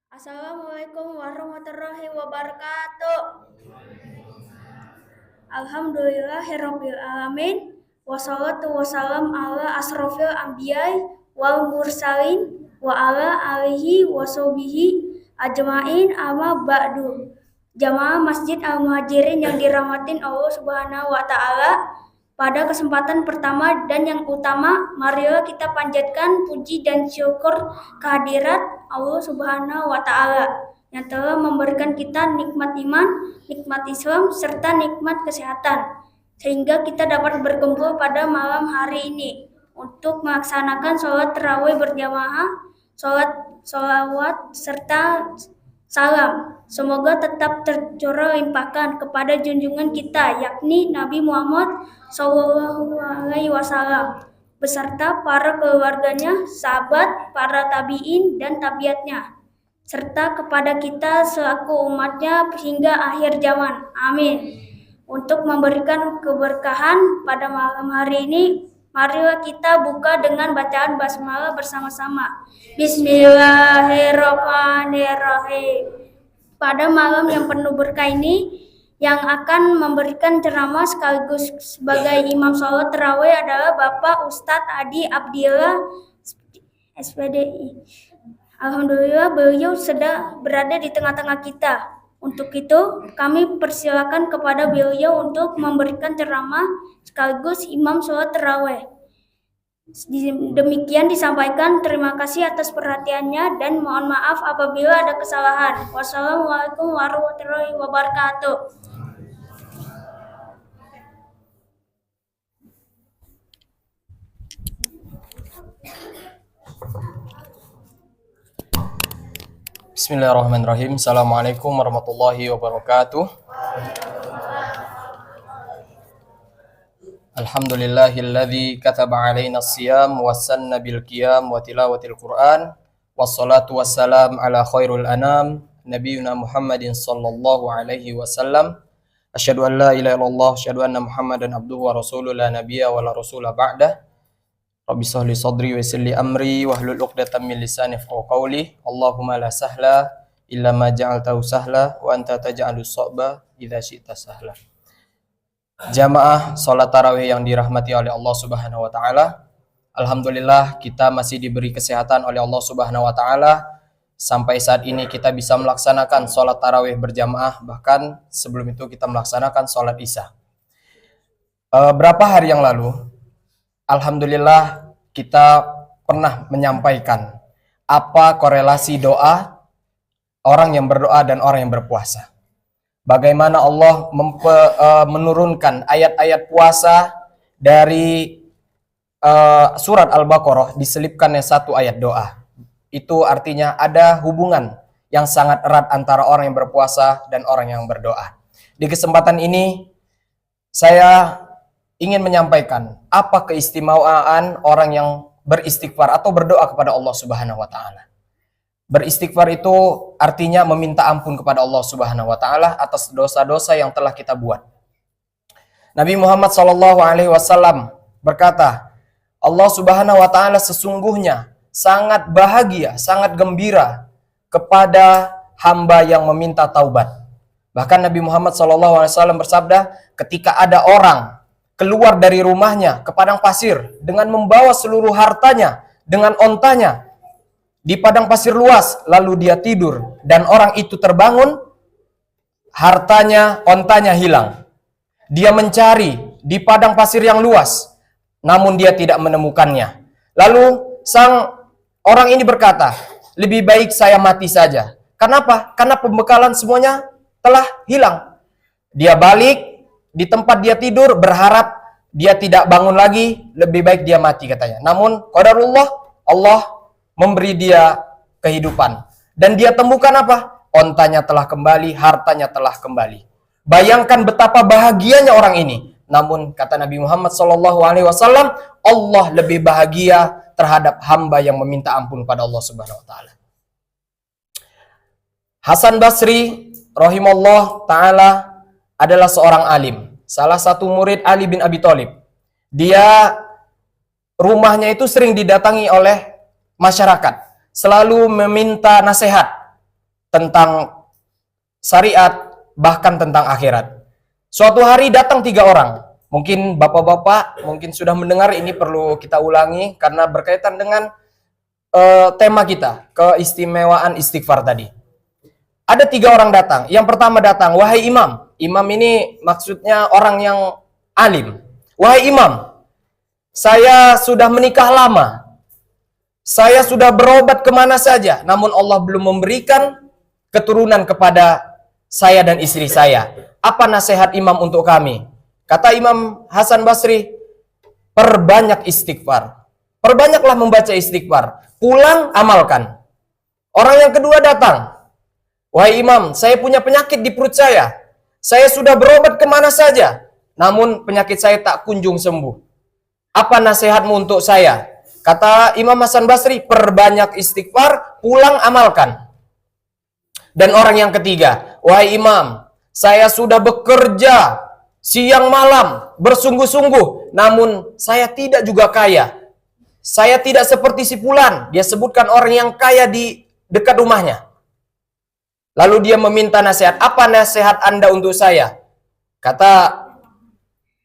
Assalamualaikum warahmatullahi wabarakatuh. Alhamdulillahirabbil alamin. Wassalatu wassalam ala asrofil anbiya'i wal mursalin wa ala alihi washabihi ajmain amma ba'du. Jamaah Masjid Al-Muhajirin yang dirahmatin Allah Subhanahu wa taala, pada kesempatan pertama dan yang utama, marilah kita panjatkan puji dan syukur kehadirat Allah Subhanahu wa taala yang telah memberikan kita nikmat iman, nikmat Islam, serta nikmat kesehatan, sehingga kita dapat berkumpul pada malam hari ini untuk melaksanakan sholat tarawih berjamaah, sholawat serta salam. Semoga tetap tercurah limpahkan kepada junjungan kita, yakni Nabi Muhammad SAW, beserta para keluarganya, sahabat, para tabi'in, dan tabiatnya, serta kepada kita selaku umatnya hingga akhir zaman. Amin. Untuk memberikan keberkahan pada malam hari ini, marilah kita buka dengan bacaan basmalah bersama-sama. Bismillahirrahmanirrahim. Pada malam yang penuh berkah ini, yang akan memberikan ceramah sekaligus sebagai imam sholat tarawih adalah Bapak Ustadz Adi Abdillah, SPDI. Alhamdulillah beliau sedang berada di tengah-tengah kita. Untuk itu, kami persilakan kepada beliau untuk memberikan ceramah sekaligus imam sholat tarawih. Demikian disampaikan. Terima kasih atas perhatiannya dan mohon maaf apabila ada kesalahan. Wassalamualaikum warahmatullahi wabarakatuh. Bismillahirrahmanirrahim. Assalamualaikum warahmatullahi wabarakatuh. Alhamdulillahilladzi kataba alaina as-siyam wa sanna bil qiyam wa tilawatil Qur'an. Wassalatu wassalam ala khairul anam nabiyuna Muhammadin sallallahu alaihi wasallam. Asyhadu an la ilaha illallah, asyhadu anna Muhammadan abduhu wa rasuluhu la nabiyya wa la rasula ba'dah. Rabbi shrah li sadri wa yassir li amri wahlul 'uqdatam min lisani yafqahu qawli. Allahumma la sahla illa ma ja'altahu sahla wa anta taj'alus sa'ba idza syi'ta sahla. Jamaah salat tarawih yang dirahmati oleh Allah Subhanahu wa taala. Alhamdulillah kita masih diberi kesehatan oleh Allah Subhanahu wa taala sampai saat ini kita bisa melaksanakan salat tarawih berjamaah, bahkan sebelum itu kita melaksanakan salat Isya. Berapa hari yang lalu alhamdulillah kita pernah menyampaikan apa korelasi doa orang yang berdoa dan orang yang berpuasa. Bagaimana Allah menurunkan ayat-ayat puasa dari surat Al-Baqarah, diselipkannya satu ayat doa. Itu artinya ada hubungan yang sangat erat antara orang yang berpuasa dan orang yang berdoa. Di kesempatan ini saya ingin menyampaikan apa keistimewaan orang yang beristighfar atau berdoa kepada Allah Subhanahu wa taala. Beristighfar itu artinya meminta ampun kepada Allah Subhanahu wa taala atas dosa-dosa yang telah kita buat. Nabi Muhammad SAW berkata, Allah Subhanahu wa taala sesungguhnya sangat bahagia, sangat gembira kepada hamba yang meminta taubat. Bahkan Nabi Muhammad SAW bersabda, ketika ada orang keluar dari rumahnya ke padang pasir dengan membawa seluruh hartanya dengan ontanya di padang pasir luas, lalu dia tidur dan orang itu terbangun, hartanya, ontanya hilang. Dia mencari di padang pasir yang luas, namun dia tidak menemukannya. Lalu sang orang ini berkata, lebih baik saya mati saja. Kenapa? Karena pembekalan semuanya telah hilang. Dia balik di tempat dia tidur, berharap dia tidak bangun lagi, lebih baik dia mati katanya. Namun qadarullah, Allah memberi dia kehidupan. Dan dia temukan apa? Ontanya telah kembali, hartanya telah kembali. Bayangkan betapa bahagianya orang ini. Namun kata Nabi Muhammad SAW, Allah lebih bahagia terhadap hamba yang meminta ampun pada Allah Subhanahu wa taala. Hasan Basri rahimahullah taala adalah seorang alim, salah satu murid Ali bin Abi Thalib. Dia rumahnya itu sering didatangi oleh masyarakat, selalu meminta nasihat. tentang syariat, bahkan tentang akhirat. Suatu hari datang 3 orang. Mungkin bapak-bapak mungkin sudah mendengar, ini perlu kita ulangi karena berkaitan dengan tema kita, keistimewaan istighfar tadi. Ada 3 orang datang. Yang pertama datang, wahai imam. Imam ini maksudnya orang yang alim. Wahai imam, saya sudah menikah lama. Saya sudah berobat kemana saja. Namun Allah belum memberikan keturunan kepada saya dan istri saya. Apa nasihat imam untuk kami? Kata Imam Hasan Basri, perbanyak istighfar. Perbanyaklah membaca istighfar. Pulang, amalkan. Orang yang kedua datang. Wahai imam, saya punya penyakit di perut saya. Saya sudah berobat kemana saja. Namun penyakit saya tak kunjung sembuh. Apa nasihatmu untuk saya? Kata Imam Hasan Basri, perbanyak istighfar, pulang, amalkan. Dan orang yang ketiga, wahai imam, saya sudah bekerja siang malam, bersungguh-sungguh, namun saya tidak juga kaya. Saya tidak seperti si fulan. Dia sebutkan orang yang kaya di dekat rumahnya. Lalu dia meminta nasihat. Apa nasihat Anda untuk saya? Kata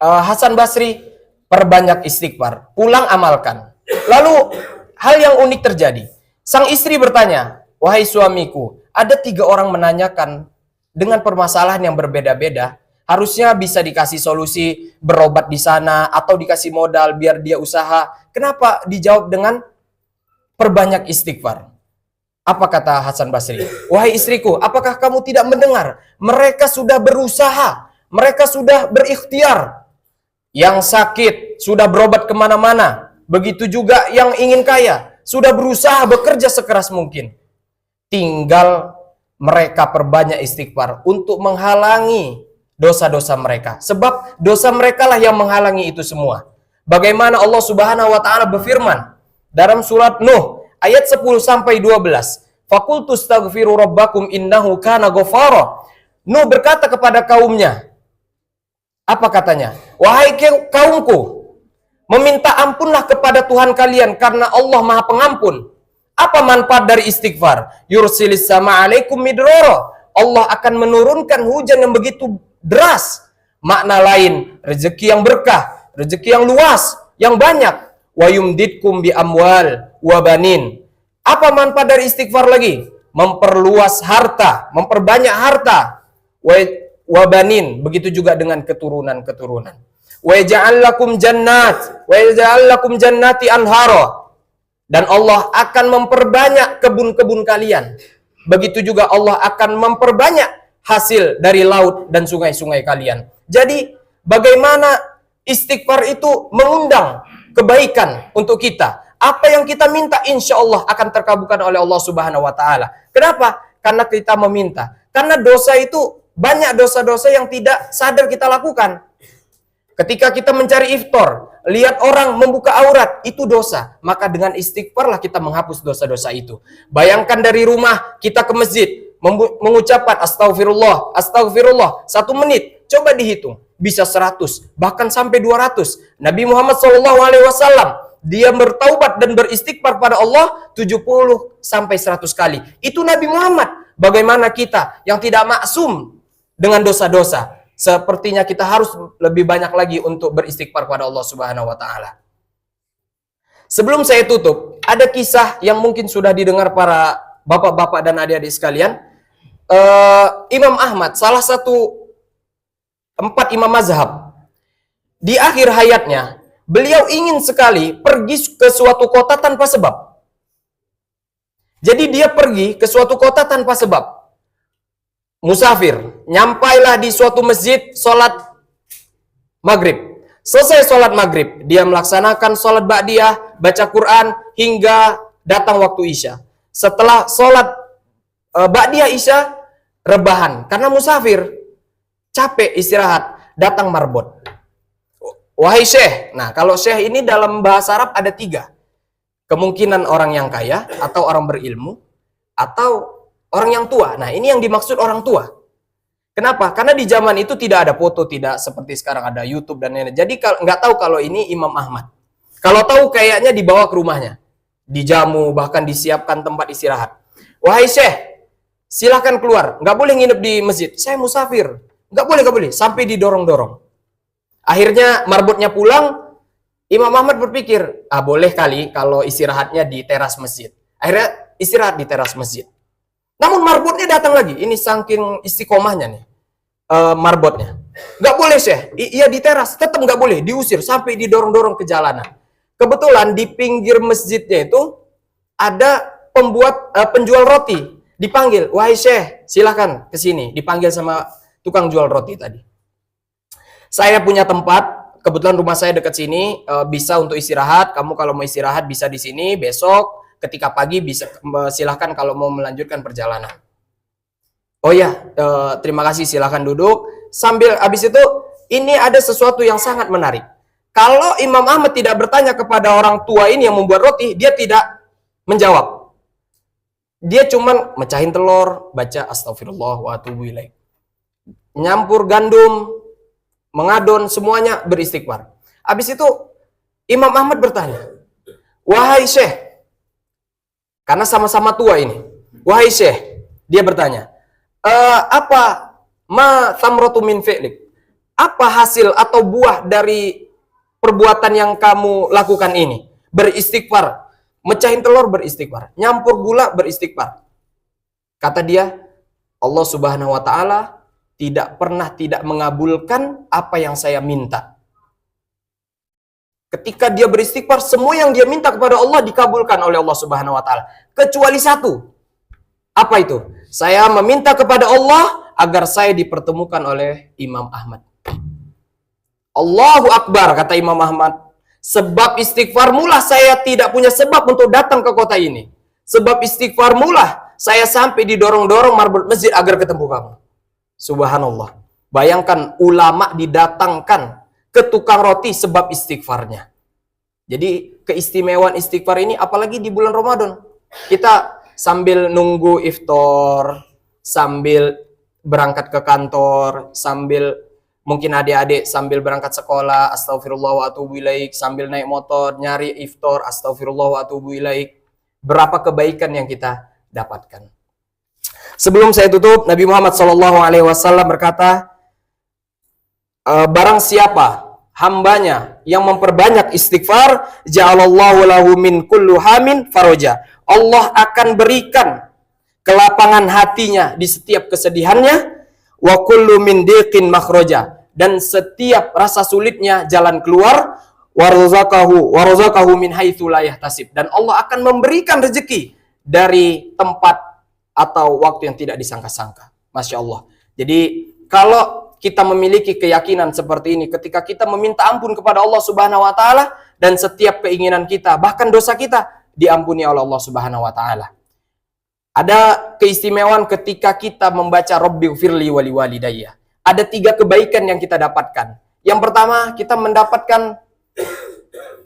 Hasan Basri, perbanyak istighfar, pulang, amalkan. Lalu hal yang unik terjadi. Sang istri bertanya, wahai suamiku, ada 3 orang menanyakan dengan permasalahan yang berbeda-beda. Harusnya bisa dikasih solusi, berobat di sana, atau dikasih modal biar dia usaha. Kenapa dijawab dengan perbanyak istighfar? Apa kata Hasan Basri? Wahai istriku, apakah kamu tidak mendengar? Mereka sudah berusaha, mereka sudah berikhtiar. Yang sakit sudah berobat kemana-mana. Begitu juga yang ingin kaya, sudah berusaha bekerja sekeras mungkin. Tinggal mereka perbanyak istighfar untuk menghalangi dosa-dosa mereka. Sebab dosa mereka lah yang menghalangi itu semua. Bagaimana Allah Subhanahu wa taala berfirman dalam surat Nuh ayat 10 sampai 12. Faqultu astaghfiru rabbakum innahu kana ghafara. Nuh berkata kepada kaumnya. Apa katanya? Wahai kaumku, meminta ampunlah kepada Tuhan kalian karena Allah Maha Pengampun. Apa manfaat dari istighfar? Yursilis sama alaikum midrara. Allah akan menurunkan hujan yang begitu deras. Makna lain, rezeki yang berkah, rezeki yang luas, yang banyak. Wa yumditkum bi amwal wa banin. Apa manfaat dari istighfar lagi? Memperluas harta, memperbanyak harta. Wa banin, begitu juga dengan keturunan-keturunan. Wa yaj'al lakum jannat, wa yaj'al lakum jannati anhara. Dan Allah akan memperbanyak kebun-kebun kalian. Begitu juga Allah akan memperbanyak hasil dari laut dan sungai-sungai kalian. Jadi bagaimana istighfar itu mengundang kebaikan untuk kita. Apa yang kita minta insya Allah akan terkabulkan oleh Allah Subhanahu wa taala. Kenapa? Karena kita meminta. Karena dosa itu banyak dosa-dosa yang tidak sadar kita lakukan. Ketika kita mencari iftar, lihat orang membuka aurat, itu dosa. Maka dengan istighfarlah kita menghapus dosa-dosa itu. Bayangkan dari rumah kita ke masjid, mengucapkan astagfirullah, astagfirullah, 1 menit. Coba dihitung, bisa 100, bahkan sampai 200. Nabi Muhammad SAW, dia bertaubat dan beristighfar pada Allah 70 sampai 100 kali. Itu Nabi Muhammad. Bagaimana kita yang tidak maksum dengan dosa-dosa? Sepertinya kita harus lebih banyak lagi untuk beristighfar pada Allah Subhanahu wa taala. Sebelum saya tutup, ada kisah yang mungkin sudah didengar para bapak-bapak dan adik-adik sekalian. Imam Ahmad, salah satu 4 imam mazhab. Di akhir hayatnya, beliau ingin sekali pergi ke suatu kota tanpa sebab. Jadi dia pergi ke suatu kota tanpa sebab. Musafir, nyampailah di suatu masjid, sholat maghrib. Selesai sholat maghrib, dia melaksanakan sholat ba'diyah, baca Quran, hingga datang waktu isya. Setelah sholat ba'diyah isya, rebahan. Karena musafir, capek istirahat, datang marbot. Wahai syekh, nah kalau syekh ini dalam bahasa Arab ada 3. Kemungkinan orang yang kaya, atau orang berilmu, atau orang yang tua. Nah, ini yang dimaksud orang tua. Kenapa? Karena di zaman itu tidak ada foto, tidak seperti sekarang ada YouTube dan lain-lain. Jadi nggak tahu kalau ini Imam Ahmad. Kalau tahu kayaknya dibawa ke rumahnya, dijamu, bahkan disiapkan tempat istirahat. Wahai syekh, silahkan keluar, nggak boleh nginep di masjid. Saya musafir, nggak boleh, sampai didorong-dorong. Akhirnya marbotnya pulang, Imam Ahmad berpikir, boleh kali kalau istirahatnya di teras masjid. Akhirnya istirahat di teras masjid. Namun marbotnya datang lagi, ini saking istiqomahnya nih, marbotnya. Nggak boleh Syekh, iya di teras, tetap nggak boleh, diusir sampai didorong-dorong ke jalanan. Kebetulan di pinggir masjidnya itu ada penjual roti, dipanggil, wahai Syekh, silahkan ke sini. Dipanggil sama tukang jual roti tadi. Saya punya tempat, kebetulan rumah saya dekat sini, bisa untuk istirahat. Kamu kalau mau istirahat bisa di sini. Besok ketika pagi bisa, silahkan kalau mau melanjutkan perjalanan. Oh ya, terima kasih, silahkan duduk. Sambil habis itu, ini ada sesuatu yang sangat menarik. Kalau Imam Ahmad tidak bertanya kepada orang tua ini yang membuat roti, dia tidak menjawab. Dia cuman mecahin telur, baca astagfirullah wa atubu ilaih. Nyampur gandum, mengadon, semuanya beristighfar. Habis itu Imam Ahmad bertanya, wahai Syekh, karena sama-sama tua ini, wahai Syekh, dia bertanya, apa ma thamratu min fi'lik? Apa hasil atau buah dari perbuatan yang kamu lakukan ini? Beristighfar, mecahin telur beristighfar, nyampur gula beristighfar. Kata dia, Allah Subhanahu wa taala tidak pernah tidak mengabulkan apa yang saya minta. Ketika dia beristighfar, semua yang dia minta kepada Allah dikabulkan oleh Allah Subhanahu wa taala, kecuali satu. Apa itu? Saya meminta kepada Allah agar saya dipertemukan oleh Imam Ahmad. Allahu Akbar, kata Imam Ahmad. Sebab istighfar mulah saya tidak punya sebab untuk datang ke kota ini. Sebab istighfar mulah saya sampai didorong-dorong marbot masjid agar ketemu kamu. Subhanallah. Bayangkan ulama didatangkan ke tukang roti sebab istighfarnya. Jadi keistimewaan istighfar ini apalagi di bulan Ramadan. Kita sambil nunggu iftar, sambil berangkat ke kantor, sambil mungkin adik-adik sambil berangkat sekolah, astagfirullah wa atubu ilaik, sambil naik motor, nyari iftar, astagfirullah wa atubu ilaik. Berapa kebaikan yang kita dapatkan. Sebelum saya tutup, Nabi Muhammad SAW berkata, barang siapa hambanya yang memperbanyak istighfar, ja'alallahu lahu min kullu hamin faraja. Allah akan berikan kelapangan hatinya di setiap kesedihannya, wa kullu min diqin makhraja, dan setiap rasa sulitnya jalan keluar, warzaqahu min haitsu la yahtasib, dan Allah akan memberikan rezeki dari tempat atau waktu yang tidak disangka-sangka. Masya Allah. Jadi kalau kita memiliki keyakinan seperti ini, ketika kita meminta ampun kepada Allah Subhanahu wa taala, dan setiap keinginan kita, bahkan dosa kita, diampuni oleh Allah Subhanahu wa taala. Ada keistimewaan ketika kita membaca Rabbighfirli wa liwalidayya. Ada 3 kebaikan yang kita dapatkan. Yang pertama, kita mendapatkan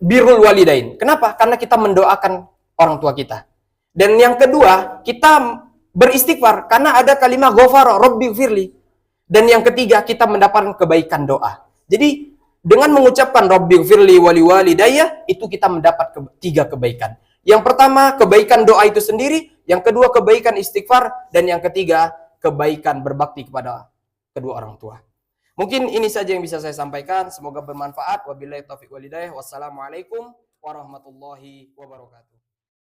birrul walidain. Kenapa? Karena kita mendoakan orang tua kita. Dan yang kedua, kita beristighfar karena ada kalimat ghafara Rabbighfirli. Dan yang ketiga, kita mendapatkan kebaikan doa. Jadi dengan mengucapkan Rabbighfirli wa liwalidayya, itu kita mendapat 3 kebaikan. Yang pertama, kebaikan doa itu sendiri. Yang kedua, kebaikan istighfar. Dan yang ketiga, kebaikan berbakti kepada kedua orang tua. Mungkin ini saja yang bisa saya sampaikan. Semoga bermanfaat. Wabillahi taufiq wal hidayah. Wassalamualaikum warahmatullahi wabarakatuh.